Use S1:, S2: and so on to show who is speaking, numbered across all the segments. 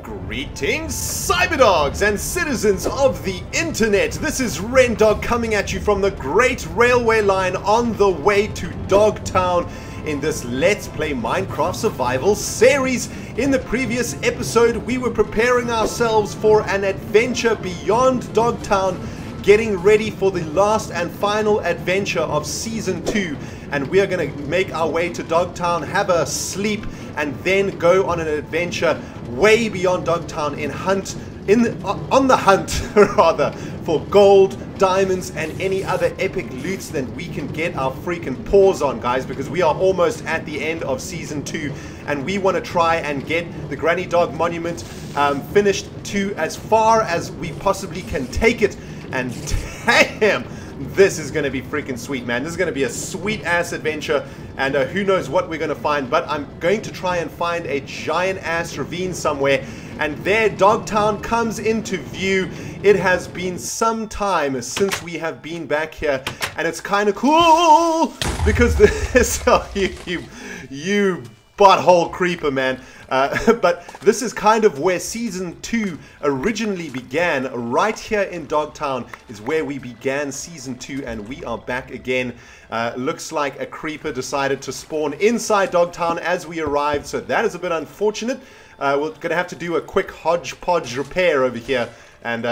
S1: Greetings, cyberdogs and citizens of the internet. This is RENDOG coming at you from the Great Railway Line on the way to Dogtown in this Let's Play Minecraft Survival series. In the previous episode, we were preparing ourselves for an adventure beyond Dogtown, getting ready for the last and final adventure of Season 2. And we are going to make our way to Dogtown, have a sleep, and then go on an adventure way beyond Dogtown on the hunt rather, for gold, diamonds, and any other epic loots that we can get our freaking paws on, guys, because we are almost at the end of Season 2, and we want to try and get the Granny Dog Monument finished to as far as we possibly can take it. And damn, this is going to be freaking sweet, man. This is going to be a sweet-ass adventure, and who knows what we're going to find, but I'm going to try and find a giant-ass ravine somewhere, and there Dogtown comes into view. It has been some time since we have been back here, and it's kind of cool, because this, oh, you butthole creeper, man. But this is kind of where Season 2 originally began. Right here in Dogtown is where we began Season 2, and we are back again. Looks like a creeper decided to spawn inside Dogtown as we arrived, so that is a bit unfortunate. We're going to have to do a quick hodgepodge repair over here. And,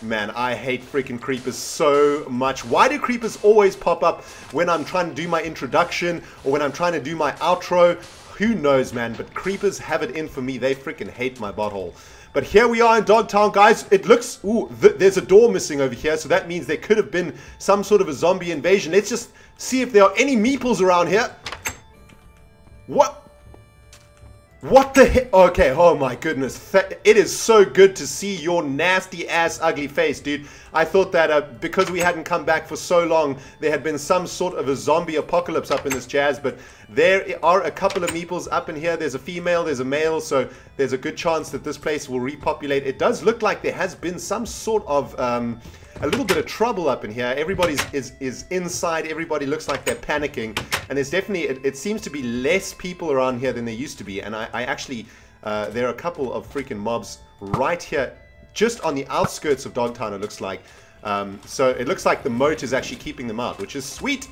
S1: man, I hate freaking creepers so much. Why do creepers always pop up when I'm trying to do my introduction or when I'm trying to do my outro? Who knows, man, but creepers have it in for me. They freaking hate my butthole. But here we are in Dogtown, guys. It looks... Ooh, there's a door missing over here, so that means there could have been some sort of a zombie invasion. Let's just see if there are any meeples around here. What? What the heck? Okay, oh my goodness. It is so good to see your nasty ass ugly face, dude. I thought that because we hadn't come back for so long, there had been some sort of a zombie apocalypse up in this jazz, but there are a couple of meeples up in here. There's a female, there's a male, so there's a good chance that this place will repopulate. It does look like there has been some sort of a little bit of trouble up in here. Everybody is inside. Everybody looks like they're panicking, and there's definitely, it seems to be less people around here than there used to be. And I actually, there are a couple of freaking mobs right here, just on the outskirts of Dogtown, it looks like. So it looks like the moat is actually keeping them out, which is sweet.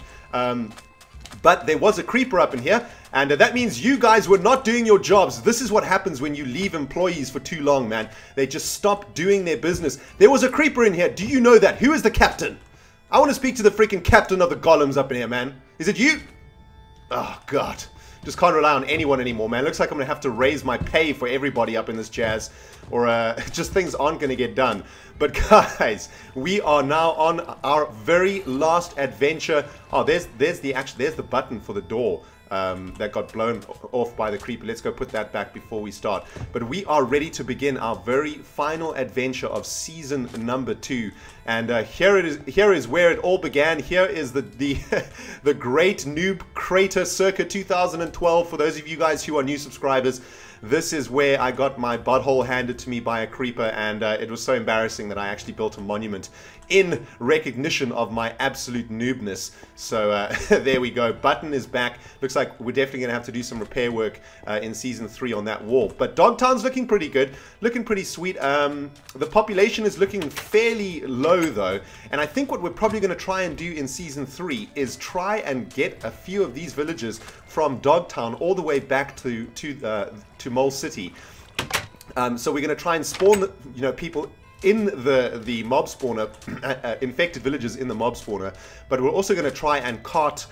S1: But there was a creeper up in here, and that means you guys were not doing your jobs. This is what happens when you leave employees for too long, man. They just stop doing their business. There was a creeper in here. Do you know that? Who is the captain? I want to speak to the freaking captain of the golems up in here, man. Is it you? Oh, God. Just can't rely on anyone anymore, man. Looks like I'm going to have to raise my pay for everybody up in this jazz, or just things aren't going to get done. But guys, we are now on our very last adventure. Oh, there's the button for the door that got blown off by the creeper. Let's go put that back before we start. But we are ready to begin our very final adventure of Season number 2. And here is where it all began. Here is the the Great Noob Crater circa 2012. For those of you guys who are new subscribers, this is where I got my butthole handed to me by a creeper, and it was so embarrassing that I actually built a monument in recognition of my absolute noobness. So there we go. Button is back. Looks like we're definitely going to have to do some repair work in Season 3 on that wall. But Dogtown's looking pretty good. Looking pretty sweet. The population is looking fairly low, though. And I think what we're probably going to try and do in Season 3 is try and get a few of these villages from Dogtown all the way back to Mole City. So we're going to try and spawn, people in the mob spawner, infected villagers in the mob spawner, but we're also going to try and cart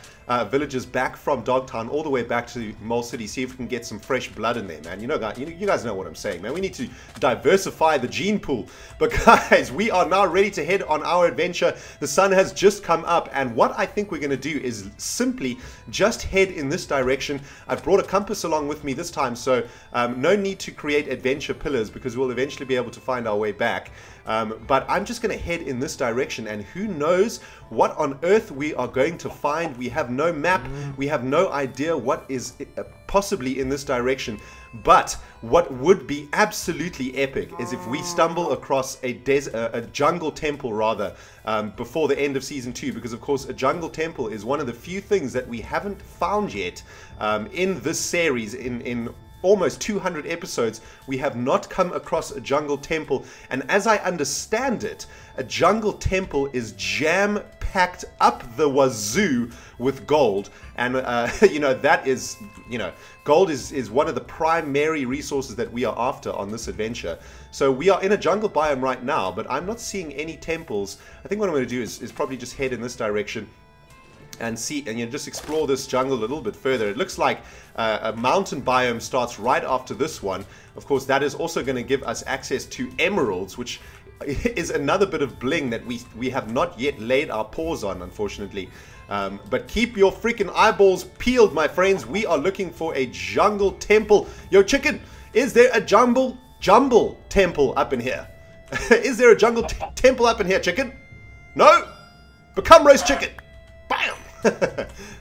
S1: villagers back from Dogtown all the way back to Mole City, see if we can get some fresh blood in there, man. You guys know what I'm saying, man. We need to diversify the gene pool. But guys, we are now ready to head on our adventure. The sun has just come up, and what I think we're going to do is simply just head in this direction. I've brought a compass along with me this time, so no need to create adventure pillars, because we'll eventually be able to find our way back. But I'm just going to head in this direction, and who knows what on earth we are going to find. We have no map, we have no idea what is possibly in this direction. But what would be absolutely epic is if we stumble across a jungle temple rather before the end of season 2, because of course a jungle temple is one of the few things that we haven't found yet in this series. In almost 200 episodes, we have not come across a jungle temple, and as I understand it, a jungle temple is jam-packed up the wazoo with gold, and you know, that is, you know, gold is one of the primary resources that we are after on this adventure. So we are in a jungle biome right now, but I'm not seeing any temples. I think what I'm going to do is probably just head in this direction and see, and you know, just explore this jungle a little bit further. It looks like a mountain biome starts right after this one. Of course, that is also going to give us access to emeralds, which is another bit of bling that we have not yet laid our paws on, unfortunately. But keep your freaking eyeballs peeled, my friends. We are looking for a jungle temple. Yo, chicken, is there a jumble temple up in here? Is there a jungle temple up in here, chicken? No? Become roast chicken. Bam!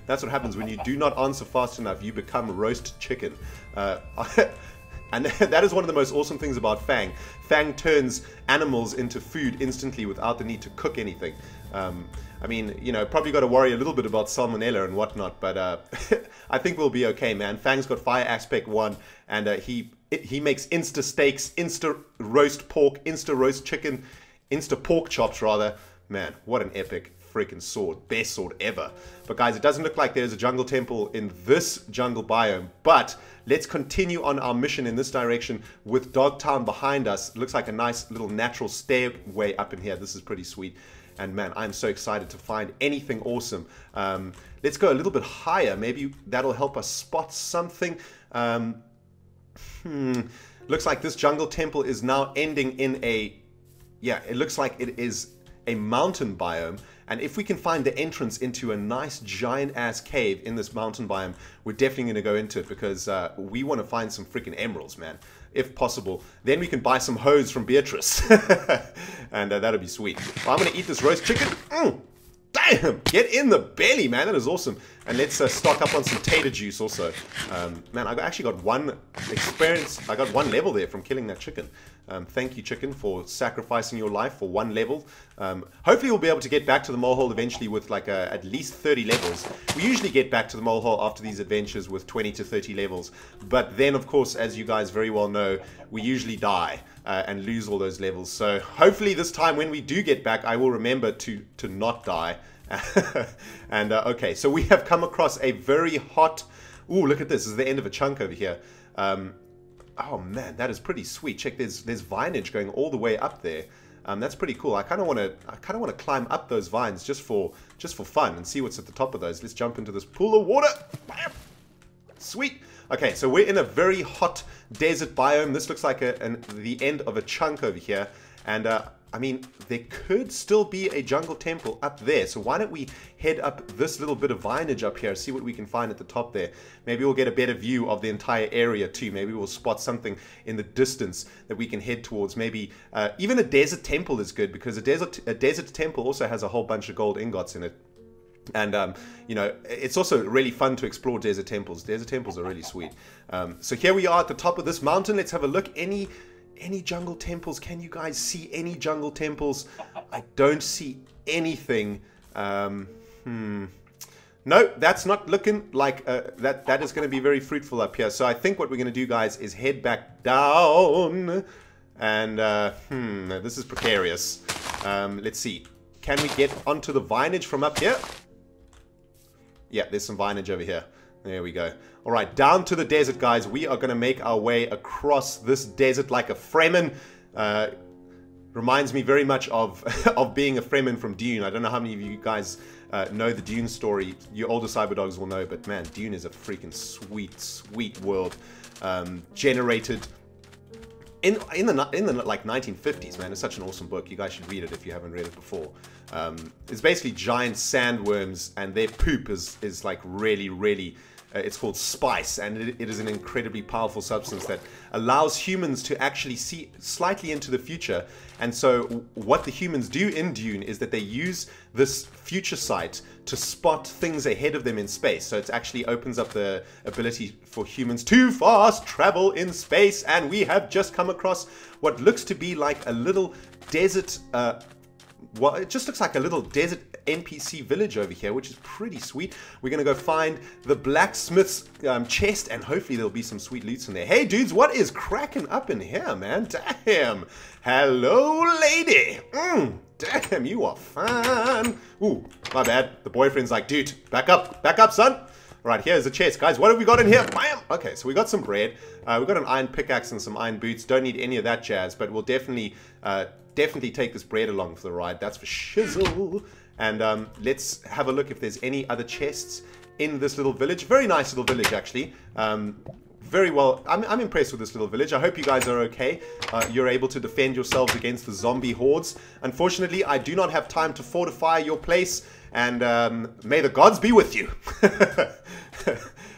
S1: That's what happens when you do not answer fast enough. You become roast chicken. And that is one of the most awesome things about Fang. Fang turns animals into food instantly without the need to cook anything. I mean, you know, probably got to worry a little bit about salmonella and whatnot, but I think we'll be okay, man. Fang's got fire aspect 1, and he makes insta steaks, insta roast pork, insta roast chicken, insta pork chops rather. Man, what an epic freaking sword. Best sword ever. But guys, it doesn't look like there's a jungle temple in this jungle biome, but let's continue on our mission in this direction with Dogtown behind us. It looks like a nice little natural stairway up in here. This is pretty sweet. And man, I'm so excited to find anything awesome. Let's go a little bit higher. Maybe that'll help us spot something. Looks like this jungle temple is now ending in a... Yeah, it looks like it is a mountain biome. And if we can find the entrance into a nice giant-ass cave in this mountain biome, we're definitely going to go into it, because we want to find some freaking emeralds, man. If possible. Then we can buy some hose from Beatrice. And that'll be sweet. Well, I'm going to eat this roast chicken. Damn! Get in the belly, man. That is awesome. And let's stock up on some tater juice also. Man, I actually got one experience. I got one level there from killing that chicken. Thank you, chicken, for sacrificing your life for one level. Hopefully we'll be able to get back to the mole hole eventually with like at least 30 levels. We usually get back to the mole hole after these adventures with 20 to 30 levels. But then, of course, as you guys very well know, we usually die and lose all those levels. So hopefully this time when we do get back, I will remember to not die. And okay, so we have come across a very hot... Ooh, look at this. This is the end of a chunk over here. Oh man, that is pretty sweet. Check, there's vinage going all the way up there. That's pretty cool. I kind of want to climb up those vines just for fun and see what's at the top of those. Let's jump into this pool of water. Bam! Sweet. Okay, so we're in a very hot desert biome. This looks like the end of a chunk over here, and I mean, there could still be a jungle temple up there. So why don't we head up this little bit of vinage up here, see what we can find at the top there. Maybe we'll get a better view of the entire area too. Maybe we'll spot something in the distance that we can head towards. Maybe even a desert temple is good, because a desert temple also has a whole bunch of gold ingots in it. And, you know, it's also really fun to explore desert temples. Desert temples are really sweet. So here we are at the top of this mountain. Let's have a look. Any jungle temples? Can you guys see any jungle temples? I don't see anything. No, that's not looking like that is going to be very fruitful up here. So I think what we're going to do, guys, is head back down. And this is precarious. Let's see. Can we get onto the vinage from up here? Yeah, there's some vinage over here. There we go. All right, down to the desert, guys. We are going to make our way across this desert like a Fremen. Reminds me very much of being a Fremen from Dune. I don't know how many of you guys know the Dune story. You older cyberdogs will know, but man, Dune is a freaking sweet, sweet world. Generated in the like 1950s, man. It's such an awesome book. You guys should read it if you haven't read it before. It's basically giant sandworms, and their poop is like really, really it's called spice, and it is an incredibly powerful substance that allows humans to actually see slightly into the future. And so what the humans do in Dune is that they use this future sight to spot things ahead of them in space. So it actually opens up the ability for humans to fast travel in space. And we have just come across what looks to be like a little desert, well, it just looks like a little desert NPC village over here, which is pretty sweet. We're going to go find the blacksmith's chest, and hopefully there'll be some sweet loot in there. Hey, dudes, what is cracking up in here, man? Damn. Hello, lady. Damn, you are fine. Ooh, my bad. The boyfriend's like, dude, back up, son. Right, here's the chest. Guys, what have we got in here? Bam! Okay, so we got some bread. We got an iron pickaxe and some iron boots. Don't need any of that jazz, but we'll definitely take this bread along for the ride. That's for shizzle. And let's have a look if there's any other chests in this little village. Very nice little village, actually. Very well. I'm impressed with this little village. I hope you guys are okay. You're able to defend yourselves against the zombie hordes. Unfortunately, I do not have time to fortify your place. And may the gods be with you.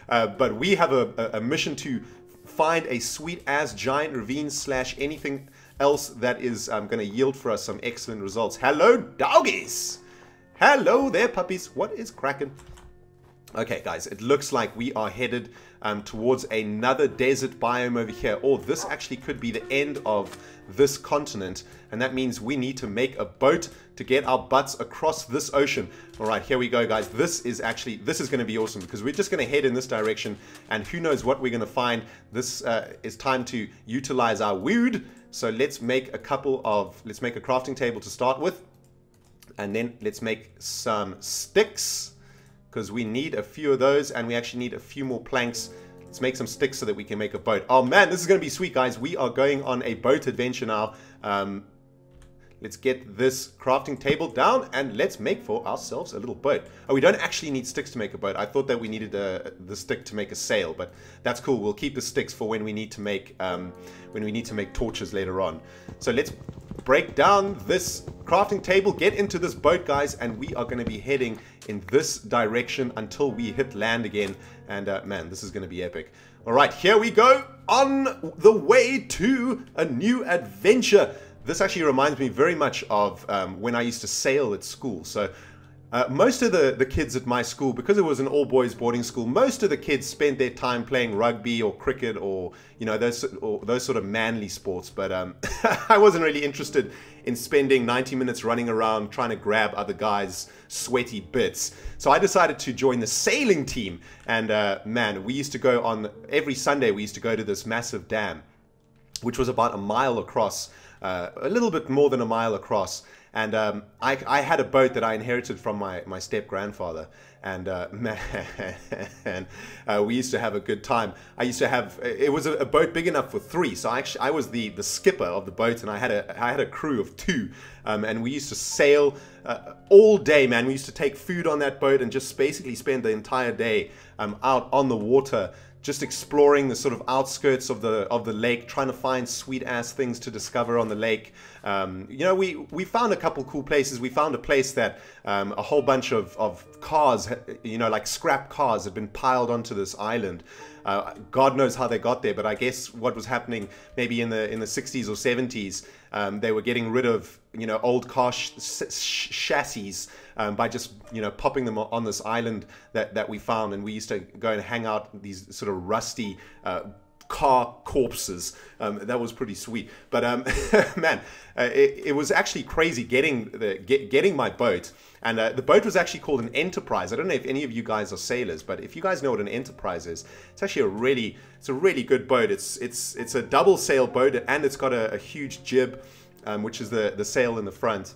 S1: But we have a mission to find a sweet-ass giant ravine / anything else that is going to yield for us some excellent results. Hello, doggies! Hello there, puppies. What is cracking? Okay, guys, it looks like we are headed towards another desert biome over here. Or this actually could be the end of this continent. And that means we need to make a boat to get our butts across this ocean. All right, here we go, guys. This is going to be awesome because we're just going to head in this direction. And who knows what we're going to find. This is time to utilize our wood. So let's make a crafting table to start with. And then let's make some sticks, because we need a few of those, and we actually need a few more planks. Let's make some sticks so that we can make a boat. Oh man, this is going to be sweet, guys. We are going on a boat adventure now. Let's get this crafting table down, and let's make for ourselves a little boat. Oh, we don't actually need sticks to make a boat. I thought that we needed the stick to make a sail, but that's cool. We'll keep the sticks for when we need to make torches later on. So let's break down this crafting table, get into this boat, guys, and we are going to be heading in this direction until we hit land again. And man, this is going to be epic. All right, here we go on the way to a new adventure. This actually reminds me very much of when I used to sail at school. So most of the kids at my school, because it was an all-boys boarding school, most of the kids spent their time playing rugby or cricket or, you know, those sort of manly sports. But I wasn't really interested in spending 90 minutes running around trying to grab other guys' sweaty bits. So I decided to join the sailing team. And man, we used to go on, every Sunday we used to go to this massive dam, which was about a mile across, a little bit more than a mile across. And I had a boat that I inherited from my step-grandfather. And man, we used to have a good time. I used to have, it was a boat big enough for 3. So I was the skipper of the boat, and I had a crew of 2. And we used to sail all day, man. We used to take food on that boat and just basically spend the entire day out on the water, just exploring the sort of outskirts of the lake, trying to find sweet-ass things to discover on the lake. You know, we found a couple cool places. We found a place that a whole bunch of cars, you know, like scrap cars had been piled onto this island. God knows how they got there, but I guess what was happening maybe in the 60s or 70s, they were getting rid of, you know, old car chassis by just, you know, popping them on this island that we found. And we used to go and hang out these sort of rusty car corpses. That was pretty sweet. But man, it was actually crazy getting my boat. And the boat was actually called an Enterprise. I don't know if any of you guys are sailors, but if you guys know what an Enterprise is, it's actually a really good boat. It's a double sail boat, and it's got a huge jib, which is the sail in the front.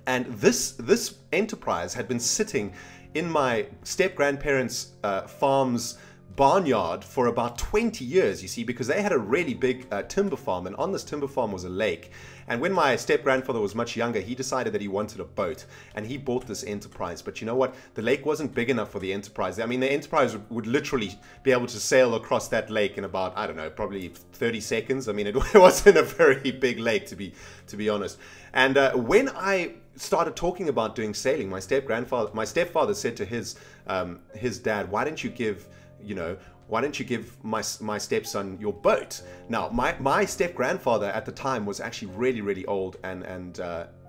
S1: And this Enterprise had been sitting in my step-grandparents' farm's barnyard for about 20 years, you see, because they had a really big timber farm, and on this timber farm was a lake. And when my step-grandfather was much younger, he decided that he wanted a boat, and he bought this Enterprise. But you know what? The lake wasn't big enough for the Enterprise. I mean, the Enterprise would literally be able to sail across that lake in about, I don't know, probably 30 seconds. I mean, it wasn't a very big lake, to be honest. And when I started talking about doing sailing, my stepfather said to his dad, "Why don't you give you know, why don't you give my stepson your boat? Now, my step-grandfather at the time was actually really, really old, and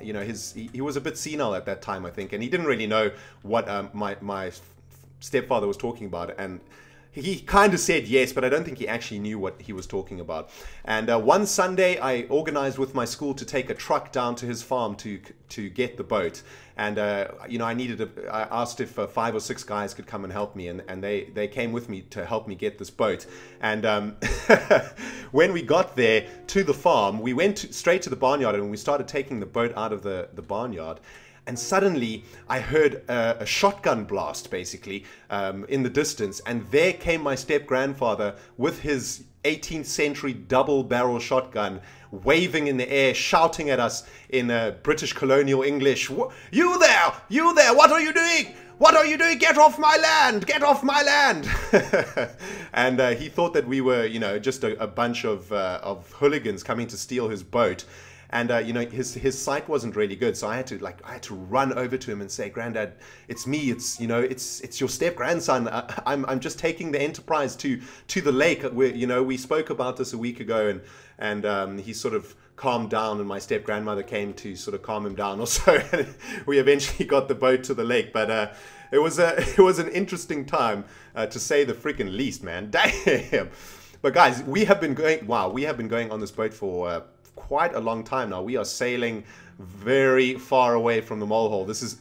S1: you know, he was a bit senile at that time, I think, and he didn't really know what my stepfather was talking about, and he kind of said yes, but I don't think he actually knew what he was talking about. And one Sunday, I organized with my school to take a truck down to his farm to get the boat. And you know, I asked if 5 or 6 guys could come and help me, and they came with me to help me get this boat. And when we got there to the farm, we went straight to the barnyard, and we started taking the boat out of the barnyard. And suddenly, I heard a shotgun blast, basically, in the distance. And there came my step-grandfather with his 18th century double-barrel shotgun, waving in the air, shouting at us in British colonial English, "You there! You there! What are you doing? What are you doing? Get off my land! Get off my land!" And he thought that we were, you know, just a bunch of hooligans coming to steal his boat. And you know, his sight wasn't really good, so I had to run over to him and say, "Granddad, it's me. It's, you know, it's your step grandson. I'm just taking the Enterprise to the lake. You know, we spoke about this a week ago," and he sort of calmed down, and my step grandmother came to sort of calm him down also. And we eventually got the boat to the lake, but it was an interesting time to say the freaking least, man. Damn. But guys, we have been going on this boat for quite a long time now. We are sailing very far away from the mole-hole. This is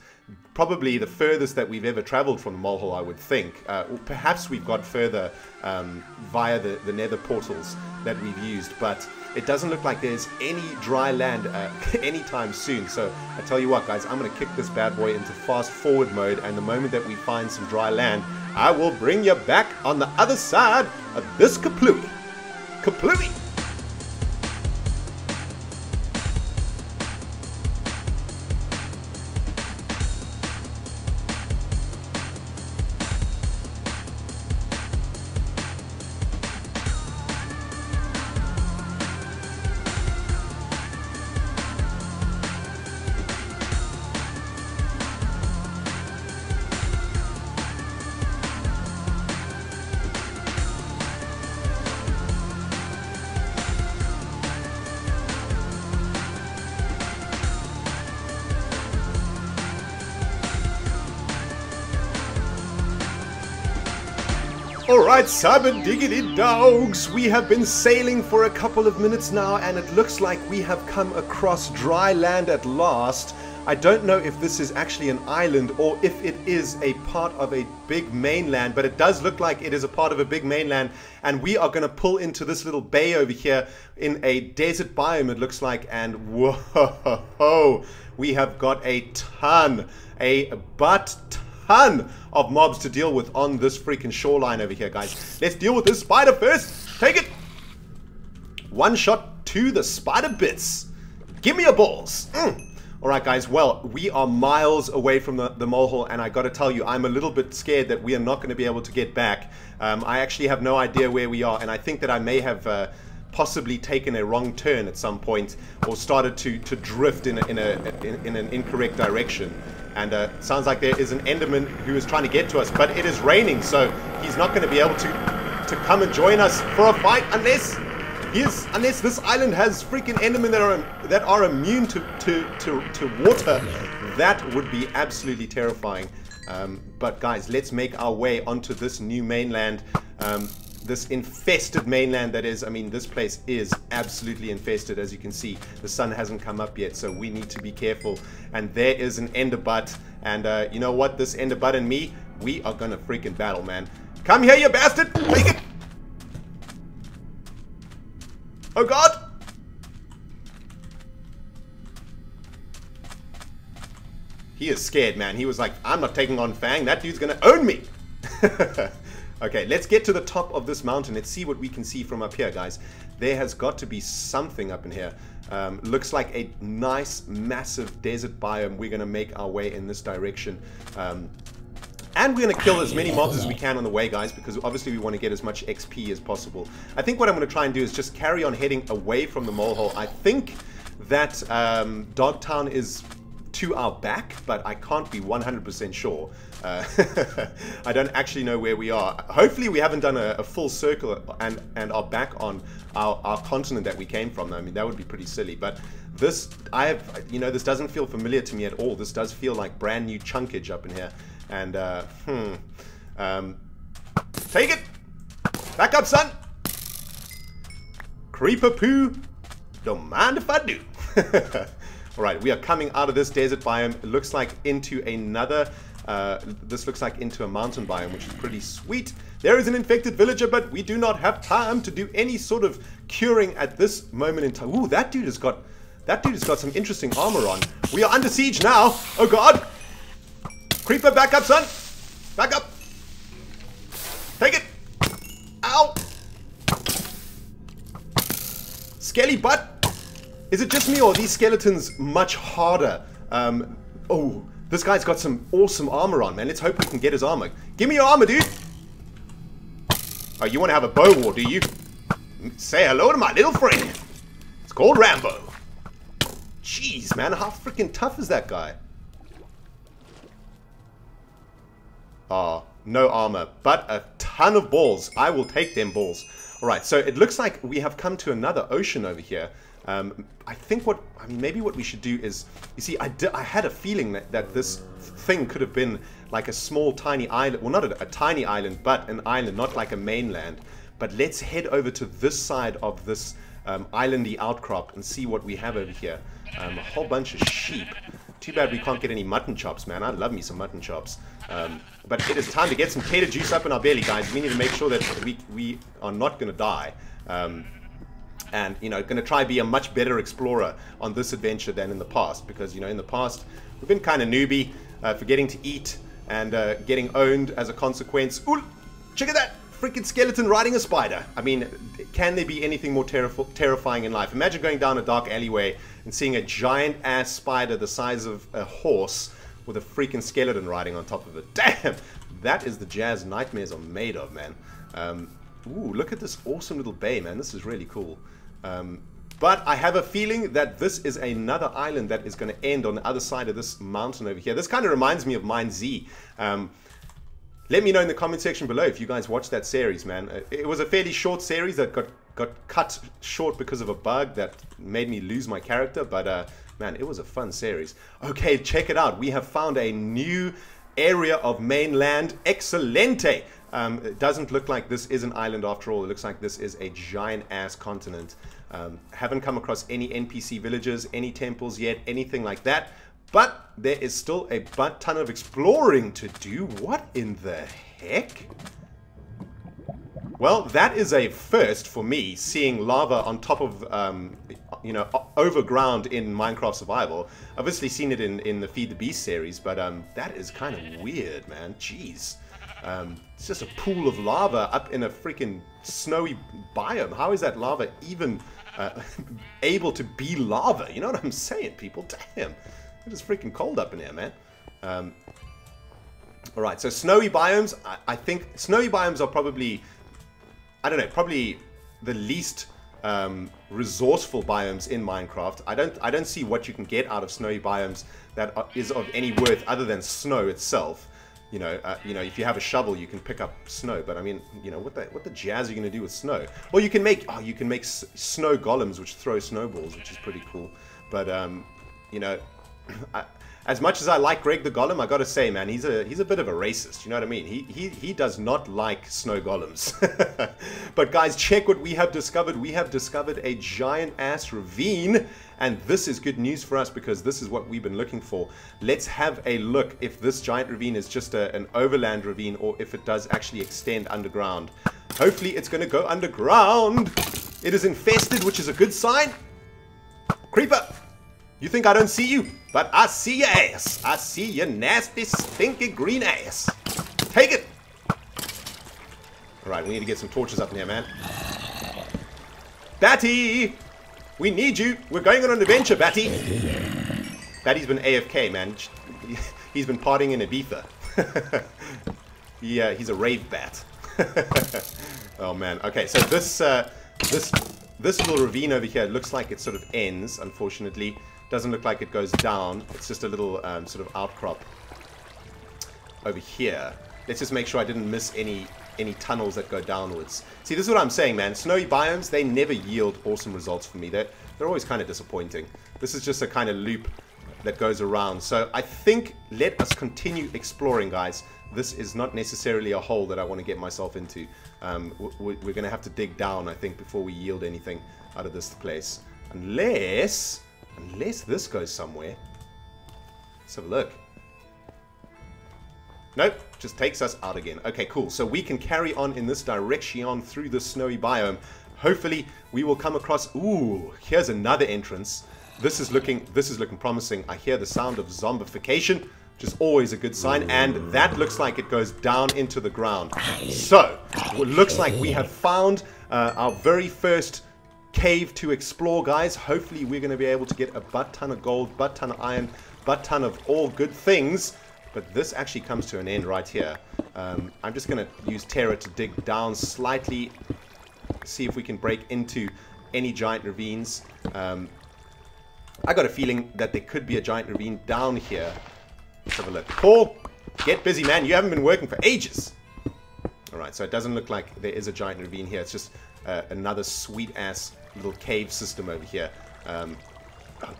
S1: probably the furthest that we've ever traveled from the mole-hole, I would think. Perhaps we've got further via the nether portals that we've used, but it doesn't look like there's any dry land anytime soon. So I tell you what, guys, I'm going to kick this bad boy into fast forward mode, and the moment that we find some dry land, I will bring you back on the other side of this kaplooey. Kaplooey! Alright, cyber diggity dogs, we have been sailing for a couple of minutes now, and it looks like we have come across dry land at last. I don't know if this is actually an island or if it is a part of a big mainland, but it does look like it is a part of a big mainland, and we are going to pull into this little bay over here in a desert biome, it looks like, and whoa, we have got a ton of mobs to deal with on this freaking shoreline over here, guys. Let's deal with this spider first. Take it. One shot to the spider bits. Give me your balls. Alright, guys, well, we are miles away from the mole-hole, and I gotta tell you, I'm a little bit scared that we are not going to be able to get back. I actually have no idea where we are, and I think that I may have possibly taken a wrong turn at some point, or started to drift in an incorrect direction. And sounds like there is an Enderman who is trying to get to us, but it is raining, so he's not going to be able to come and join us for a fight unless this island has freaking Endermen that are immune to water. That would be absolutely terrifying. But guys, let's make our way onto this new mainland. This infested mainland that is. I mean, this place is absolutely infested, as you can see. The sun hasn't come up yet, so we need to be careful. And there is an ender butt, and you know what? This ender butt and me, we are gonna freaking battle, man. Come here, you bastard! Take it! Oh god! He is scared, man. He was like, I'm not taking on Fang. That dude's gonna own me! Okay, let's get to the top of this mountain. Let's see what we can see from up here, guys. There has got to be something up in here. Looks like a nice, massive desert biome. We're going to make our way in this direction. And we're going to kill as many mobs as we can on the way, guys, because obviously we want to get as much XP as possible. I think what I'm going to try and do is just carry on heading away from the mole-hole. I think that Dogtown is to our back, but I can't be 100% sure. I don't actually know where we are. Hopefully we haven't done a full circle and are back on our continent that we came from. I mean, that would be pretty silly, but this, this doesn't feel familiar to me at all. This does feel like brand new chunkage up in here. And, take it! Back up, son! Creeper poo! Don't mind if I do. Alright, we are coming out of this desert biome. It looks like into another... this looks like into a mountain biome, which is pretty sweet. There is an infected villager, but we do not have time to do any sort of curing at this moment in time. Ooh, that dude has got some interesting armor on. We are under siege now. Oh god! Creeper, back up, son! Back up! Take it! Ow! Skelly butt! Is it just me, or are these skeletons much harder? Oh, this guy's got some awesome armor on, man. Let's hope we can get his armor. Give me your armor, dude! Oh, you want to have a bow war, do you? Say hello to my little friend. It's called Rambo. Jeez, man, how freaking tough is that guy? Oh, no armor, but a ton of balls. I will take them balls. Alright, so it looks like we have come to another ocean over here. I think maybe what we should do is, you see, I had a feeling that this thing could have been like a small tiny island, well, not a tiny island, but an island, not like a mainland. But let's head over to this side of this islandy outcrop and see what we have over here. A whole bunch of sheep. Too bad we can't get any mutton chops, man. I love me some mutton chops. But it is time to get some tater juice up in our belly, guys. We need to make sure that we are not going to die. And, going to try be a much better explorer on this adventure than in the past. Because, in the past, we've been kind of newbie, forgetting to eat and getting owned as a consequence. Ooh, check at that! Freaking skeleton riding a spider. I mean, can there be anything more terrifying in life? Imagine going down a dark alleyway and seeing a giant-ass spider the size of a horse with a freaking skeleton riding on top of it. Damn! That is the jazz nightmares are made of, man. Ooh, look at this awesome little bay, man. This is really cool. But I have a feeling that this is another island that is going to end on the other side of this mountain over here. This kind of reminds me of Mine Z. Let me know in the comment section below if you guys watched that series, man. It was a fairly short series that got cut short because of a bug that made me lose my character. But, man, it was a fun series. Okay, check it out. We have found a new area of mainland. Excelente! It doesn't look like this is an island after all. It looks like this is a giant-ass continent. Haven't come across any NPC villages, any temples yet, anything like that. But there is still a butt ton of exploring to do. What in the heck? Well, that is a first for me, seeing lava on top of, over ground in Minecraft Survival. I've obviously seen it in the Feed the Beast series, but that is kind of weird, man. Jeez. It's just a pool of lava up in a freaking snowy biome. How is that lava even able to be lava? You know what I'm saying, people? Damn. It is freaking cold up in here, man. Alright, so snowy biomes. I think snowy biomes are probably, I don't know, probably the least resourceful biomes in Minecraft. I don't see what you can get out of snowy biomes that is of any worth other than snow itself. If you have a shovel, you can pick up snow. But I mean, what the jazz are you gonna do with snow? Well, you can make snow golems which throw snowballs, which is pretty cool. But as much as I like Greg the Golem, I gotta say, man, he's a bit of a racist. You know what I mean? He does not like snow golems. But guys, check what we have discovered. We have discovered a giant ass ravine, and this is good news for us because this is what we've been looking for. Let's have a look if this giant ravine is just an overland ravine or if it does actually extend underground. Hopefully, it's gonna go underground. It is infested, which is a good sign. Creeper. You think I don't see you? But I see your ass. I see your nasty, stinky green ass. Take it. Alright, we need to get some torches up in here, man. Batty! We need you. We're going on an adventure, Batty. Batty's been AFK, man. He's been partying in Ibiza. Yeah, he's a rave bat. Oh, man. Okay, so this little ravine over here looks like it sort of ends, unfortunately. Doesn't look like it goes down. It's just a little sort of outcrop over here. Let's just make sure I didn't miss any tunnels that go downwards. See, this is what I'm saying, man. Snowy biomes, they never yield awesome results for me. They're always kind of disappointing. This is just a kind of loop that goes around. So I think let us continue exploring, guys. This is not necessarily a hole that I want to get myself into. We're going to have to dig down, I think, before we yield anything out of this place. Unless this goes somewhere. Let's have a look. Nope, just takes us out again. Okay, cool. So we can carry on in this direction through the snowy biome. Hopefully, we will come across... Ooh, here's another entrance. This is looking promising. I hear the sound of zombification, which is always a good sign. And that looks like it goes down into the ground. So, it looks like we have found our very first cave to explore, guys. Hopefully, we're going to be able to get a butt ton of gold, butt ton of iron, butt ton of all good things. But this actually comes to an end right here. I'm just going to use Terra to dig down slightly, see if we can break into any giant ravines. I got a feeling that there could be a giant ravine down here. Let's have a look. Paul, get busy, man. You haven't been working for ages. Alright, so it doesn't look like there is a giant ravine here. It's just another sweet-ass little cave system over here. Oh,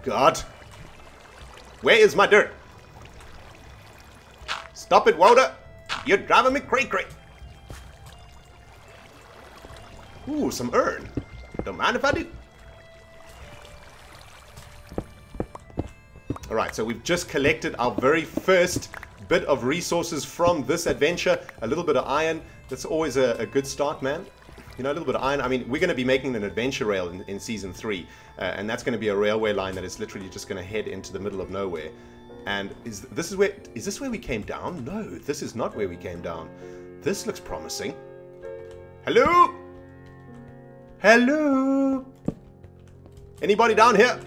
S1: God. Where is my dirt? Stop it, Walter. You're driving me cray-cray. Ooh, some urn. Don't mind if I do. Alright, so we've just collected our very first bit of resources from this adventure. A little bit of iron. That's always a good start, man. You know, a little bit of iron. I mean, we're going to be making an adventure rail in Season 3. And that's going to be a railway line that is literally just going to head into the middle of nowhere. And is this where we came down? No, this is not where we came down. This looks promising. Hello? Hello? Anybody down here?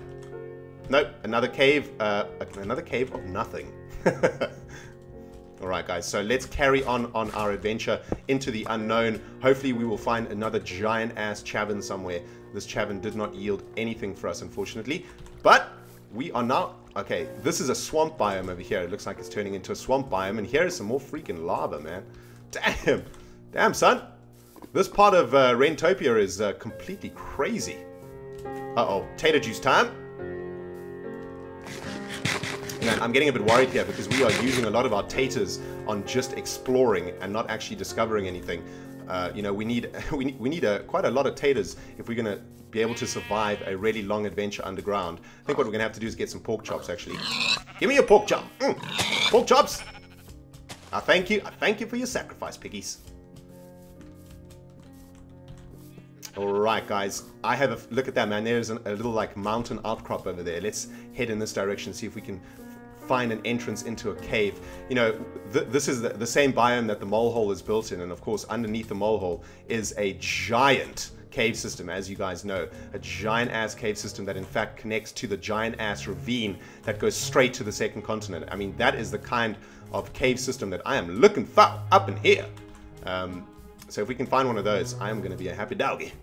S1: Nope, another cave of nothing. Alright, guys, so let's carry on our adventure into the unknown. Hopefully we will find another giant-ass cavern somewhere. This cavern did not yield anything for us, unfortunately. But we are now... Okay, this is a swamp biome over here. It looks like it's turning into a swamp biome. And here is some more freaking lava, man. Damn. Damn, son. This part of Rentopia is completely crazy. Uh-oh. Tater juice time. Man, I'm getting a bit worried here because we are using a lot of our taters on just exploring and not actually discovering anything. You know, we need quite a lot of taters if we're going to be able to survive a really long adventure underground. I think what we're going to have to do is get some pork chops, actually. Give me a pork chop. Pork chops. I thank you. I thank you for your sacrifice, piggies. Alright, guys. I have a look at that, man. There's a little, like, mountain outcrop over there. Let's head in this direction, see if we can find an entrance into a cave. You know, this is the same biome that the mole hole is built in, and of course underneath the mole hole is a giant cave system, as you guys know. A giant ass cave system that in fact connects to the giant ass ravine that goes straight to the second continent. I mean, that is the kind of cave system that I am looking for up in here. So if we can find one of those, I am going to be a happy doggy.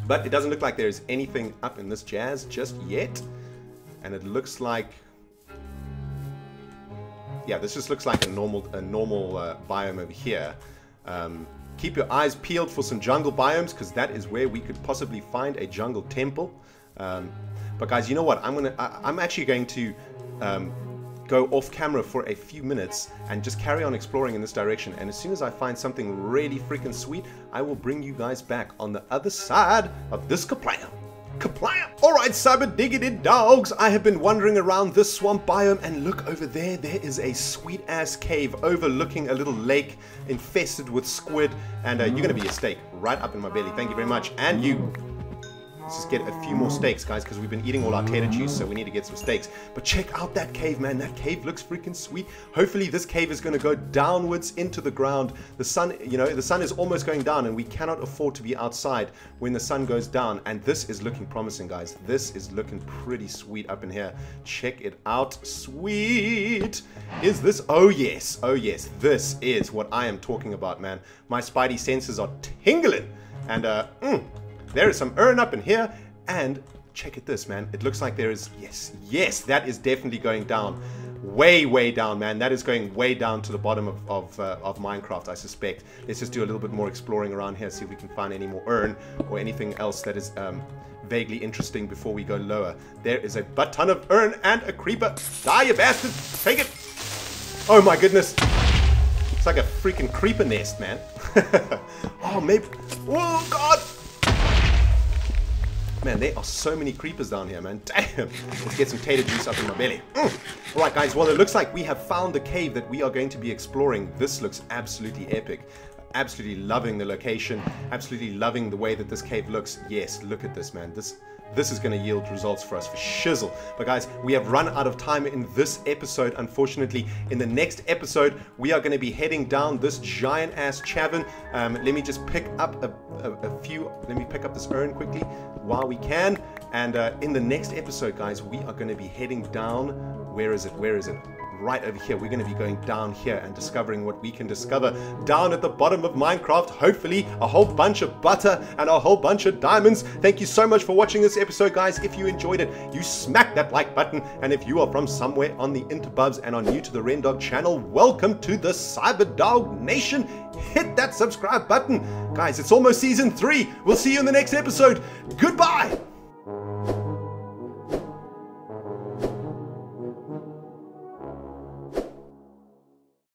S1: But it doesn't look like there's anything up in this jazz just yet. And it looks like... Yeah, this just looks like a normal biome over here. Keep your eyes peeled for some jungle biomes, because that is where we could possibly find a jungle temple. But guys, you know what? I'm actually going to go off camera for a few minutes and just carry on exploring in this direction. And as soon as I find something really freaking sweet, I will bring you guys back on the other side of this kaplam. Kaplam! Alright, cyber diggity dogs, I have been wandering around this swamp biome, and look over there, there is a sweet ass cave overlooking a little lake infested with squid, and you're gonna be a steak right up in my belly. Thank you very much. And you. Let's just get a few more steaks, guys, because we've been eating all our tater juice, so we need to get some steaks. But check out that cave, man. That cave looks freaking sweet. Hopefully this cave is going to go downwards into the ground. The sun, you know, the sun is almost going down, and we cannot afford to be outside when the sun goes down. And this is looking promising, guys. This is looking pretty sweet up in here. Check it out. Sweet. Is this? Oh, yes. Oh, yes. This is what I am talking about, man. My spidey senses are tingling. And, there is some urn up in here, and check at this, man. It looks like there is, yes, that is definitely going down. Way down, man. That is going way down to the bottom of Minecraft, I suspect. Let's just do a little bit more exploring around here, see if we can find any more urn or anything else that is vaguely interesting before we go lower. There is a butt ton of urn and a creeper. Die, you bastard! Take it! Oh my goodness! It's like a freaking creeper nest, man. Oh, maybe... Oh, God! Man, there are so many creepers down here, man. Damn. Let's get some tater juice up in my belly. Alright, guys. Well, it looks like we have found the cave that we are going to be exploring. This looks absolutely epic. Absolutely loving the location. Absolutely loving the way that this cave looks. Yes, look at this, man. This is going to yield results for us for shizzle. But guys, we have run out of time in this episode, unfortunately. In the next episode, we are going to be heading down this giant ass cavern. Let me just pick up let me pick up this urn quickly while we can. And in the next episode, guys, we are going to be heading down. Where is it? Right over here. We're going to be going down here and discovering what we can discover down at the bottom of Minecraft. Hopefully a whole bunch of butter and a whole bunch of diamonds. Thank you so much for watching this episode, guys. If you enjoyed it, you smack that like button. And if you are from somewhere on the interbubs and are new to the Rendog channel, welcome to the Cyberdog Nation. Hit that subscribe button. Guys, it's almost season 3. We'll see you in the next episode. Goodbye.